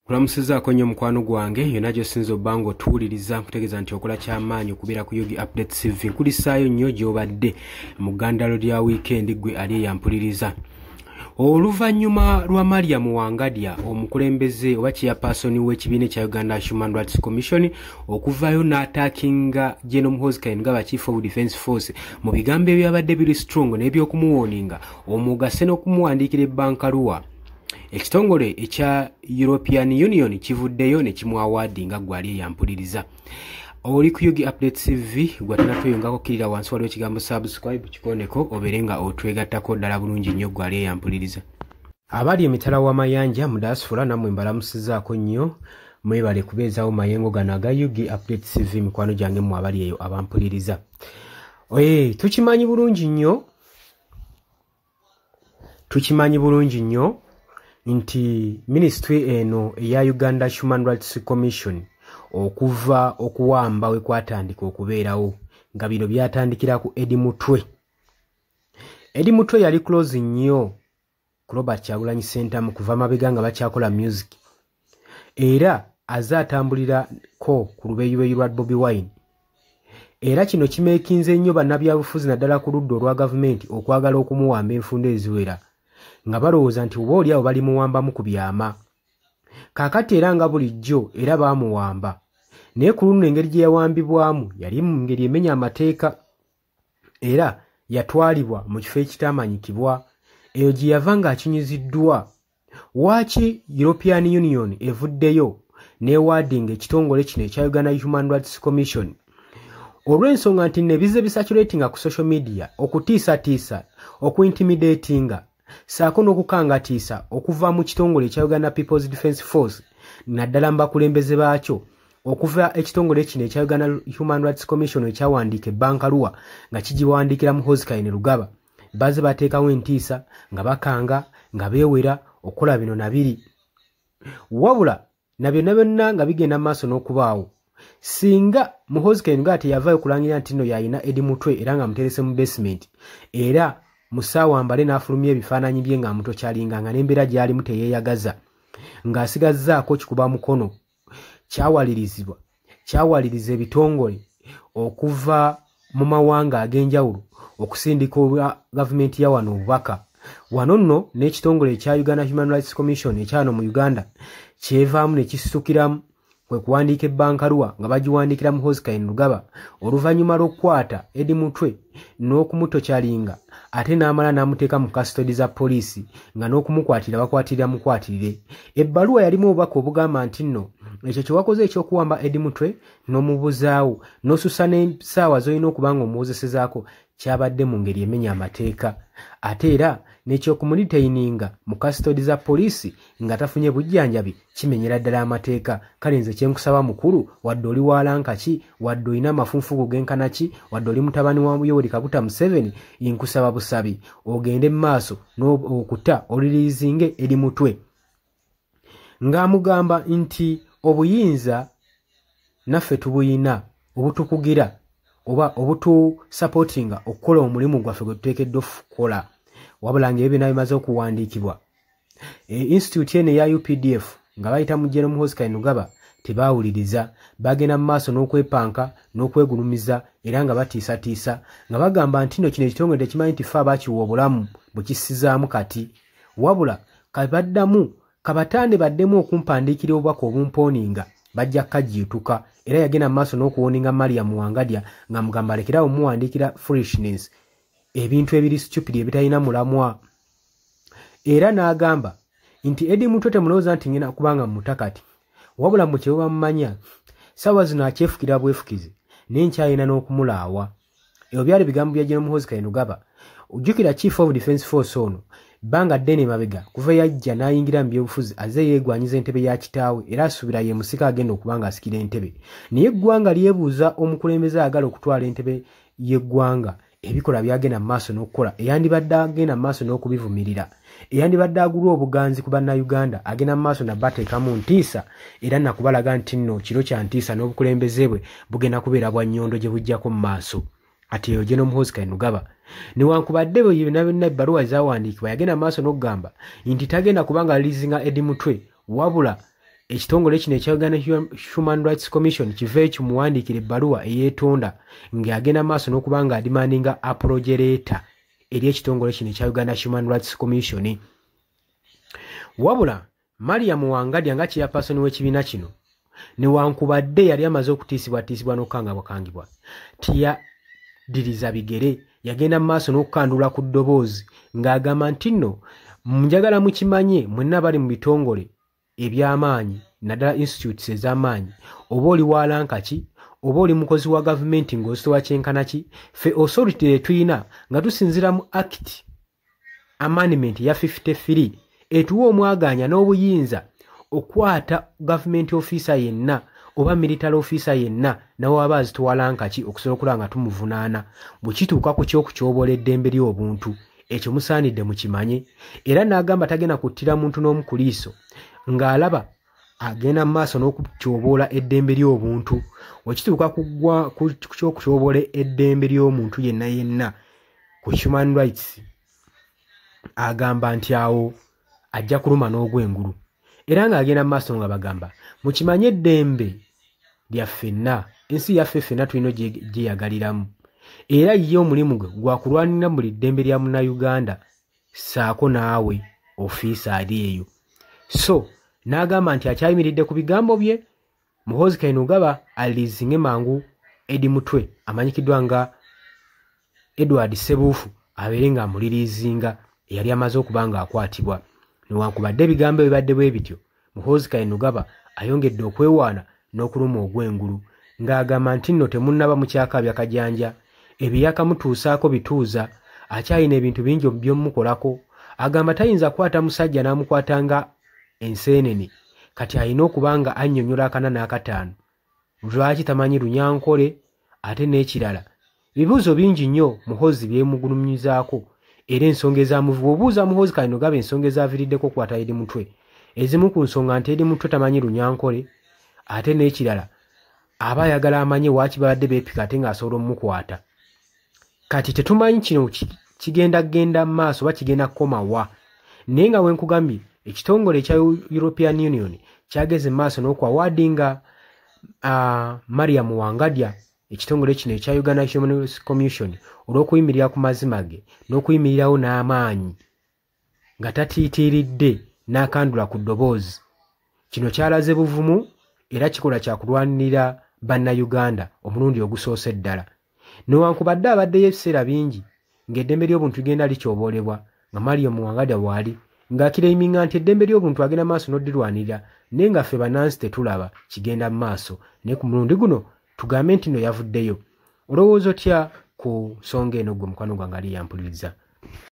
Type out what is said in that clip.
Kulamusizaako nnyo mukwano gwange yonna gy'osinza obanga otuwuliriza nkutegeeza nti okola ky'amaanyi okubeera ku Yogi Update TV. Nkulisaayo nnyo gy'obadde mu ggandalo lya wiikendi gwe ali eyampuliriza. Oluvannyuma lwa Mariam Wangadya omukulembeze oba chairperson w'ekibiina ekya Uganda Human Rights Commission okuvaayo n'ataakinga General Muhoozi Kainerugaba Chief of Defence Force mu bigambo ebyabadde biri strong n'ebyokumuwooninga omugase n'okumuwandiikira ebbankaluwa. Ekitongole ekya European Union kivuddeyo ne kimwawaadinga gwali eyampuliriza. Oli ku Yogi Update TV gwatunatweyongako kirira wansi waliwo ekigambo subscribe kikoneko oberenga otwegattako ddala bulungi nnyo gwali eyampuliriza. Abali emitala w'amayanja mu diaspora nammwe mbalamusizaako nnyo mwebale kubeezaawo mayengo gano aga Yogi Update TV mikwano gyange mmwe abali eyo abampuliriza. Tukimanyi bulungi nnyo nti ministry eno eya Uganda Human Rights Commission okuva okuwamba we kwatandika okubeerawo nga bino byatandikira ku Eddie Mutwe. Eddie Mutwe yali close nnyo ku Robert Kyagulanyi Center kuva mabega nga bakyakola music era azaatambulirako ku lubeeyibeeyi lwa Bobi Wine. Era kino kimeekinze nnyo bannabyabufuzi naddala ku ludda olwa gavumenti okwagala okumuwamba enfunda eziwera nga balowooza nti oba oli awo balimuwambamu ku byama. Kaakati era nga bulijjo era baamuwamba naye ku luno engeri gye yawambibwamu yali mu ngeri emenya amateeka era yatwalibwa mu kifo ekitamanyikibwa. Eyo gye yava ng'akinyiziddwa. Waaki European Union evuddeyo n'ewaadinga ekitongole kino ekya Uganda Human Rights Commission? Olw'ensonga nti nebize bisaturatinga ku social media okutiisatiisa okuintimidatinga saako n'okukangatiisa okuva mu kitongole ekya Uganda People's Defence Force naddala mbakulembeze baakyo okuva ekitongole kino ekya Uganda Human Rights Commission ekyawandiika ebbankaluwa nga kigiwandiikira Muhoozi Kainerugaba. Baze bateekawo entiisa nga bakanga nga beewera okukola bino na biri. Wabula na byonna byonna nga bigenda mu maaso n'okubaawo singa Muhoozi Kainerugaba teyavaayo kulangira nti nno yalina Eddie Mutwe era nga muterese mu basement era musaawa mbale n'afulumya ebifaananyi bye nga muto kyalinganga n'embeera gy'alimu teyeeyagaza ng'asigazzaako kikuba mukono kyawaliriza ebitongole okuva mu mawanga ag'enjawulo okusindika olwa gavumenti ya wano obubaka. Wano nno n'ekitongole ekya Uganda Human Rights Commission ekyano mu Uganda kyevaamu ne kisukiramu kwe kuwandiika ebbankaluwa nga bagiwandiikira Muhoozi Kainerugaba oluvannyuma lw'okukwata Eddie Mutwe n'okumutokyalinga ate n'amala n'amuteeka mu custody za poliisi nga n'okumukwatira bakwatirira mukwatirire. Ebbaluwa yalimu obubaka obugamba nti nno ekyo kye wakoze ekyokuwamba Eddie Mutwe n'omubuzaawo n'osusa n'essaawa z'olina okuba nga omuwozesezaako kyabadde mu ngeri emenya amateeka ate era n'ekyokumulitaininga mu custody za poliisi nga tafunye bujjanjabi kimenyera ddala amateeka. Kale nze kyenkusaba mukulu wadde oli waalanka ki wadde olina amafunfugu genkana ki wadde oli mutabani wa Yoweri Kaguta Museveni nkusaba busabi ogende mu maaso n'okuta oliriizinge Eddie Mutwe ng'amugamba nti obuyinza naffe tubuyina obutukugira oba obutusupportinga okukola omulimu gwaffe gwe tuteekeddwa okukola. Wabula ng'ebyo byonna bimaze okuwandiikibwa institute eno eya UPDF nga bayita mu General Muhoozi Kainerugaba tebaawuliriza bagenda mu maaso n'okwepanka n'okwegulumiza era nga batiisatiisa nga bagamba nti nno kino ekitongole tekimanyi nti ffe abaakiwa obulamu bwe kissizaamu kati. Wabula kabatande baddemu okumpandiikira obubaka obumpooninga bajja kkajiituka era yagenda mu maaso n'okuwooninga Mariam Wangadya nga mugamba alekerawo muwandiikira foolishness ebintu ebiri stupid ebitalina mulamwa. Era n'agamba nti Eddie Mutwe temulowooza nti ngenda kubanga mutakati wabula mu kye bamumanya ssaawa zino akyefukira bwefukizi naye nkyalina n'okumulaawa. Ebyo byali bigambo bya General Muhoozi Kainerugaba. Ojjukira Chief of Defence Force ono bbanga ddene mabega kuva yajja n'ayingira mu byobufuzi aze yeegwanyiza entebe ya kitaawe era asuubira ye musika agenda okuba nga asikira entebe. Naye eggwanga lyebuuza omukulembeze ayagala okutwala entebe y'eggwanga ebikola byagenda mu maaso n'okukola eyandibadde agenda mu maaso n'okubivumirira eyandibadde agulwa obuganzi ku bannayuganda agenda mu maaso nabbateekamu ntiisa era nakubalaga nti nno kiro kya ntiisa n'obukulembeze bwe bugenda kubeera bwa nnyondo gye bujjako mu maaso. Ati eyo General Muhoozi Kainerugaba newankubadde bwe byonna byonna ebbaluwa ezaawandiikibwa yagenda mu maaso n'okugamba nti tagenda kubanga lizinga Eddie Mutwe wabula ekitongole kino ekya Uganda Human Rights Commission kive kimuwandiikira ebbaluwa eyeetonda ng'agenda maaso n'okuba nga adimandinga apology letter eri ekitongole kino ekya Uganda Human Rights Commission. Wabula Mariam Wangadya nga chairperson w'ekibiina kino newankubadde yali amaze okutiisibwatiisibwa n'okukangibwa tiyadiriza bigere, yagenda mu maaso n'okukandula ku ddoboozi ng'agamba nti nno njagala mukimanye mwenna bali mu bitongole eby'amaanyi naddala institutes ez'amaanyi, oba oli walankaki oba oli mukozi wa gavumenti ng'ositowa kyenkana ki, ffe authority tuyina nga tusinzira mu act amendment ya 53 etuwa omwaganya n'obuyinza okwata government officer yenna oba military officer yenna nawe aba azitowalanka okusobola okulaba nga tumuvunaana bwe kituuka ku ky'okutyobola eddembe ly'obuntu. Ekyo musaanidde mukimanye. Era n'agamba tagenda kuttira muntu n'omu ku liiso ng'alaba agenda mu maaso n'okutyoboola eddembe ly'obuntu. Bwe kituuka ku ky'okutyobola eddembe ly'omuntu yenna yenna ku human rights, agamba nti awo ajja kuluma n'ogw'engulu. Era ng'agenda mu maaso nga bagamba mukimanye eddembe lya ffenna, ensi yaffe ffenna tulina gyeyagaliramu, era ye omulimu gwe gwa kulwanira buli ddembe lya munnayuganda saako naawe ofiisa ali eyo. So n'agamba nti akyayimiridde ku bigambo bye. Muhoozi Kainerugaba aliizinge mangu Edi Mutwe amanyikiddwa nga Edward Ssebuufu abeere nga amuliriizinga eyali amaze okuba nga akwatibwa. Newankubadde ebigambo ebibadde bwe bityo, Muhoozi Kainerugaba ayongedde okwewaana n'okuluma ogw'engulu ng'agamba nti nno temunnaba mukyakabya kajanja, ebyakamutuusaako bituuza, akyalina ebintu bingi by'omukolako. Agamba tayinza kukwata musajja n'amukwatanga enseenene, kati alina okuba nga annyonnyola akana n'akataano. Lwaki tamanyi Lunyankole? Ate n'ekirala bibuuzo bingi nnyo Muhoozi byemugulumizaako, era ensonga ezaamuvuba obuuza Muhoozi Kainerugaba ensonga ezaaviiriddeko okukwata Edi Mutwe. Ezimu ku nsonga nti Edi Mutwe tamanyi Lunyankole, ate n'ekirala aba ayagala amanye waaki babadde beepika ate ng'asobola omukwata. Kati tetumanyi kino kigenda genda mu maaso oba kigenda kukoma wa. Naye nga wenkugambye ekitongole ekya European Union kyageze mu maaso n'okwawaadinga Mariam Wangadya ekitongole kino ekya Uganda Human Rights Commission olw'okuyimirira ku mazima ge n'okuyimirirawo n'amaanyi nga tatiitiiridde n'akandula ku ddoboozi. Kino kyalaze buvumu era kikola kya kulwanirira bannayuganda omulundi ogusoose ddala. Newankubadde abaddeyo ebiseera bingi ng'eddembe ly'obuntu ligenda likyoboolebwa nga Mariam Wangadya bw'ali ng'akireiminga nti eddembe ly'obuntu agenda maaso n'oddirwanirira, naye nga ffe bannansi tetulaba kigenda mu maaso. Naye ku mulundi guno tugambe nti nno yavuddeyo. Olowooza otya ku nsonga eno gwe mukwano gwange ali yampuliriza?